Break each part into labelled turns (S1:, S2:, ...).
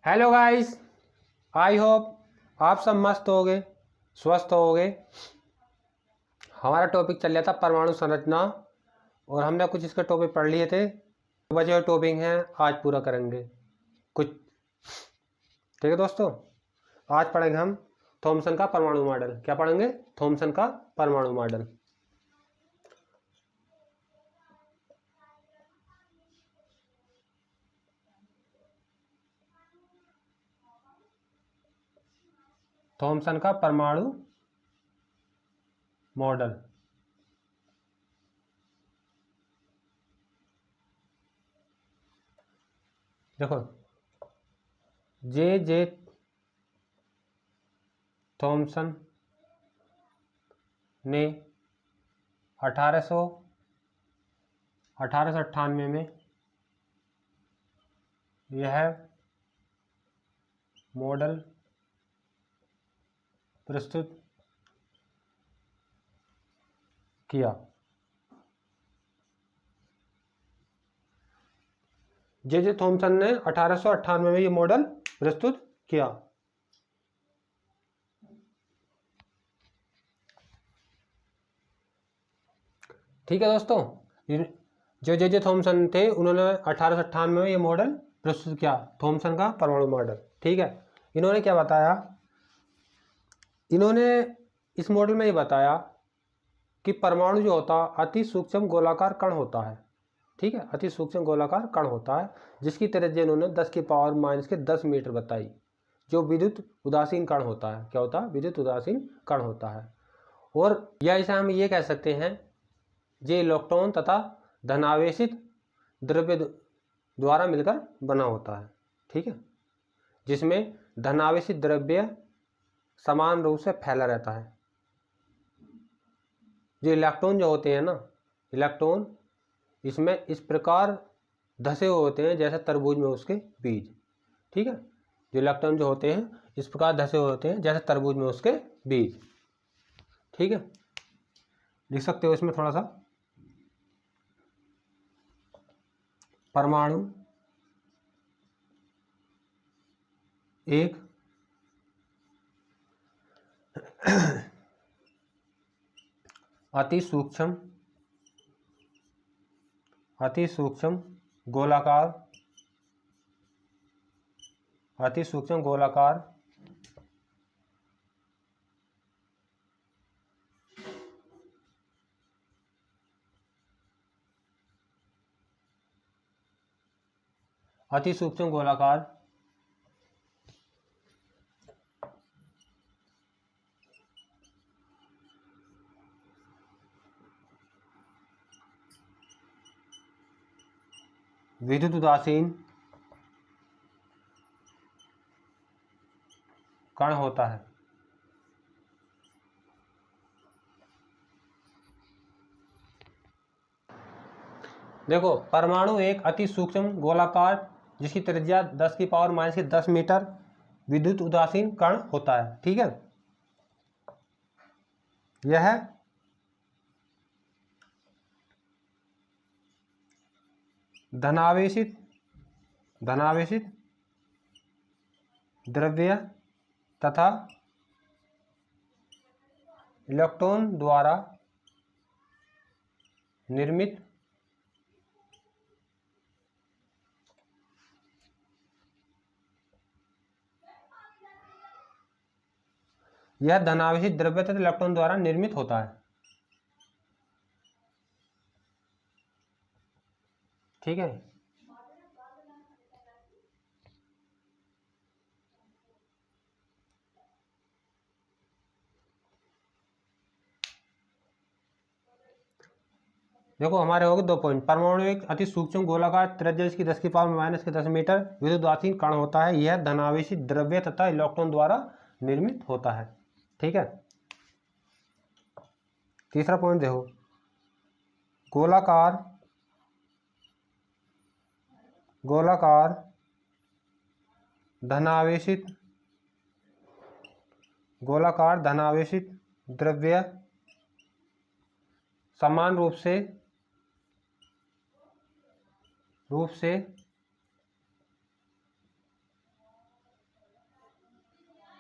S1: Hello guys, I hope आप सब मस्त होगे, स्वस्थ होगे। हमारा टॉपिक चल रहा था परमाणु संरचना और हमने कुछ इसके टॉपिक पढ़ लिए थे। बचे हुए टॉपिक हैं आज पूरा करेंगे कुछ। ठीक है दोस्तों, आज पढ़ेंगे हम थॉमसन का परमाणु मॉडल। क्या पढ़ेंगे? थॉमसन का परमाणु मॉडल। थॉमसन का परमाणु मॉडल। देखो, जे थॉमसन ने 1898 में यह मॉडल प्रस्तुत किया। जे थॉमसन ने 1898 में ये मॉडल प्रस्तुत किया। ठीक है दोस्तों, जो जे थॉमसन थे उन्होंने 1898 में ये मॉडल प्रस्तुत किया, थॉमसन का परमाणु मॉडल। ठीक है, इन्होंने क्या बताया? इन्होंने इस मॉडल में ये बताया कि परमाणु जो होता है अति सूक्ष्म गोलाकार कण होता है। ठीक है, अति सूक्ष्म गोलाकार कण होता है जिसकी त्रिज्या इन्होंने 10⁻⁻10 मीटर बताई, जो विद्युत उदासीन कण होता है। क्या होता है? विद्युत उदासीन कण होता है। और या इसे हम ये कह सकते हैं, ये इलेक्ट्रॉन तथा धनावेशित द्रव्य द्वारा मिलकर बना होता है। ठीक है, जिसमें धनावेशित द्रव्य समान रूप से फैला रहता है। जो इलेक्ट्रॉन जो होते हैं ना, इलेक्ट्रॉन इसमें इस प्रकार धसे हुए होते हैं जैसे तरबूज में उसके बीज। ठीक है, जो इलेक्ट्रॉन जो होते हैं इस प्रकार धसे हुए होते हैं जैसे तरबूज में उसके बीज। ठीक है, लिख सकते हो इसमें थोड़ा सा। परमाणु एक अति सूक्ष्म गोलाकार अति सूक्ष्म गोलाकार अति सूक्ष्म गोलाकार विद्युत उदासीन कण होता है। देखो, परमाणु एक अति सूक्ष्म गोलाकार जिसकी त्रिज्या 10⁻⁻10 मीटर विद्युत उदासीन कण होता है। ठीक है, यह धनावेशित द्रव्य तथा इलेक्ट्रॉन द्वारा निर्मित यह धनावेशित द्रव्य तथा इलेक्ट्रॉन द्वारा निर्मित होता है। ठीक है, देखो हमारे हो गए 2 पॉइंट। परमाणु एक अति सूक्ष्म गोलाकार त्रिज्या इसकी 10⁻⁻10 मीटर विद्युत उदासीन कण होता है। यह धनावेशित द्रव्य तथा इलेक्ट्रॉन द्वारा निर्मित होता है। ठीक है, तीसरा पॉइंट देखो, गोलाकार धनावेशित द्रव्य समान रूप से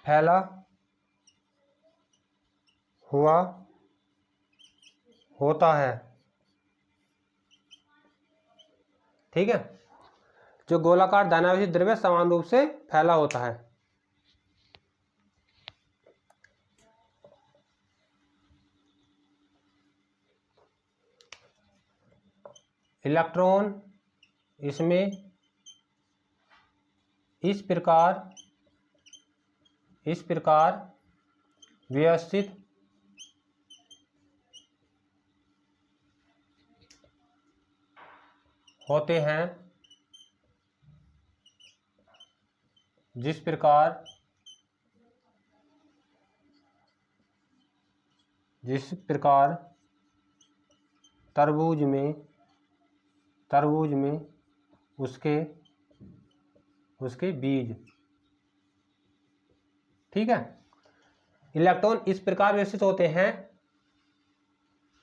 S1: फैला हुआ होता है। ठीक है, जो गोलाकार धनावेशी द्रव्य समान रूप से फैला होता है। इलेक्ट्रॉन इसमें इस प्रकार व्यवस्थित होते हैं जिस प्रकार तरबूज में उसके बीज। ठीक है, इलेक्ट्रॉन इस प्रकार व्यवस्थित होते हैं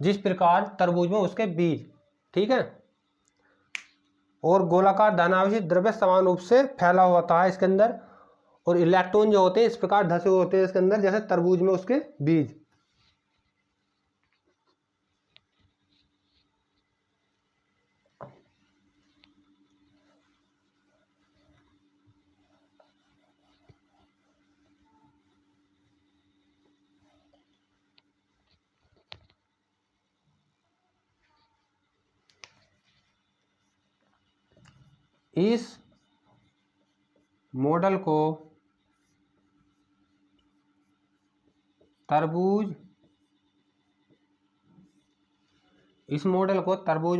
S1: जिस प्रकार तरबूज में उसके बीज। ठीक है, और गोलाकार धनावेशी द्रव्य समान रूप से फैला होता है इसके अंदर, और इलेक्ट्रॉन जो होते हैं इस प्रकार धसे होते हैं इसके अंदर जैसे तरबूज में उसके बीज। इस मॉडल को तरबूज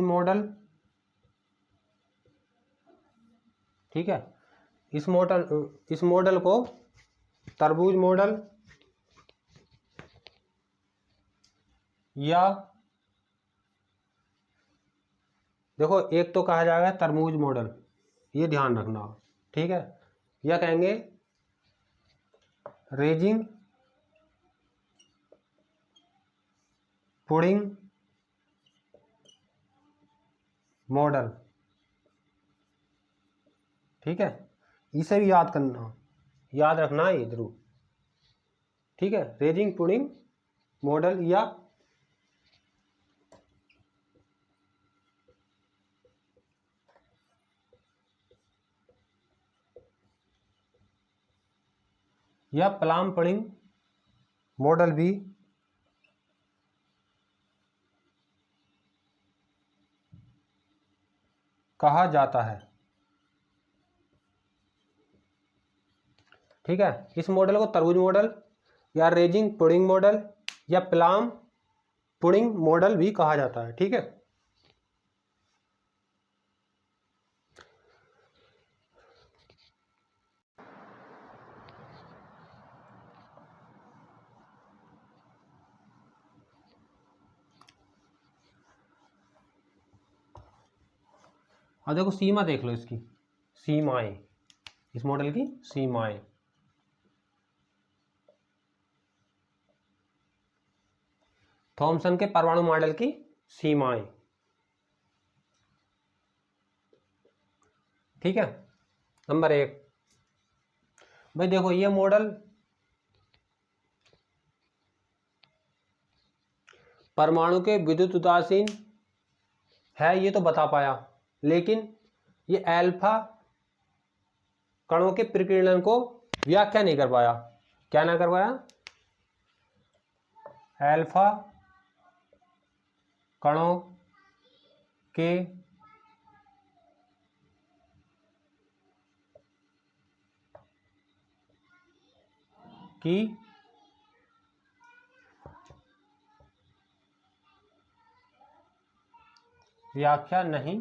S1: मॉडल। ठीक है, इस मॉडल को तरबूज मॉडल या देखो एक तो कहा जाएगा तरबूज मॉडल, ये ध्यान रखना। ठीक है, या कहेंगे रेजिंग पुडिंग मॉडल। ठीक है, इसे भी याद रखना है ये जरूर। ठीक है, रेजिंग पुडिंग मॉडल या प्लम पुडिंग मॉडल भी कहा जाता है। ठीक है, इस मॉडल को तरबूज मॉडल या रेजिंग पुडिंग मॉडल या प्लम पुडिंग मॉडल भी कहा जाता है। ठीक है, और देखो सीमा देख लो इसकी, सीमाएं, इस मॉडल की सीमाएं। थॉमसन के परमाणु मॉडल की सीमाएं। ठीक है, नंबर 1 भाई देखो ये मॉडल परमाणु के विद्युत उदासीन है, ये तो बता पाया, लेकिन ये अल्फा कणों के प्रकीर्णन को व्याख्या नहीं कर पाया। क्या ना कर पाया? अल्फा कणों के की व्याख्या नहीं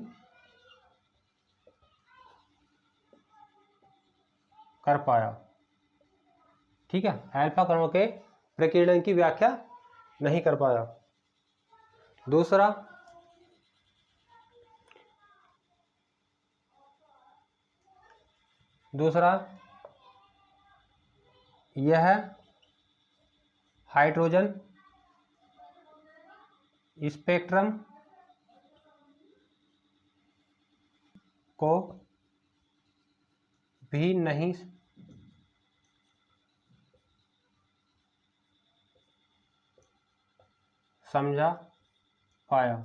S1: कर पाया। ठीक है, अल्फा कणों के प्रकीर्णन की व्याख्या नहीं कर पाया। दूसरा, यह हाइड्रोजन स्पेक्ट्रम को भी नहीं समझा पाया।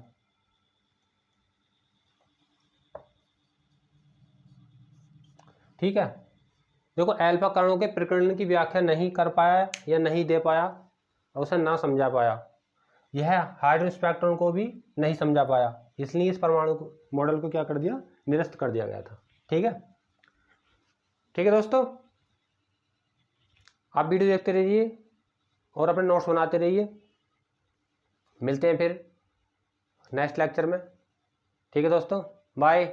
S1: ठीक है, देखो अल्फा कणों के प्रकीर्णन की व्याख्या नहीं कर पाया या नहीं दे पाया और उसे ना समझा पाया, यह हाइड्रोजन स्पेक्ट्रम को भी नहीं समझा पाया, इसलिए इस परमाणु मॉडल को क्या कर दिया, निरस्त कर दिया गया था। ठीक है, ठीक है दोस्तों, आप वीडियो देखते रहिए और अपने नोट्स बनाते रहिए। मिलते हैं फिर नेक्स्ट लेक्चर में। ठीक है दोस्तों, बाय।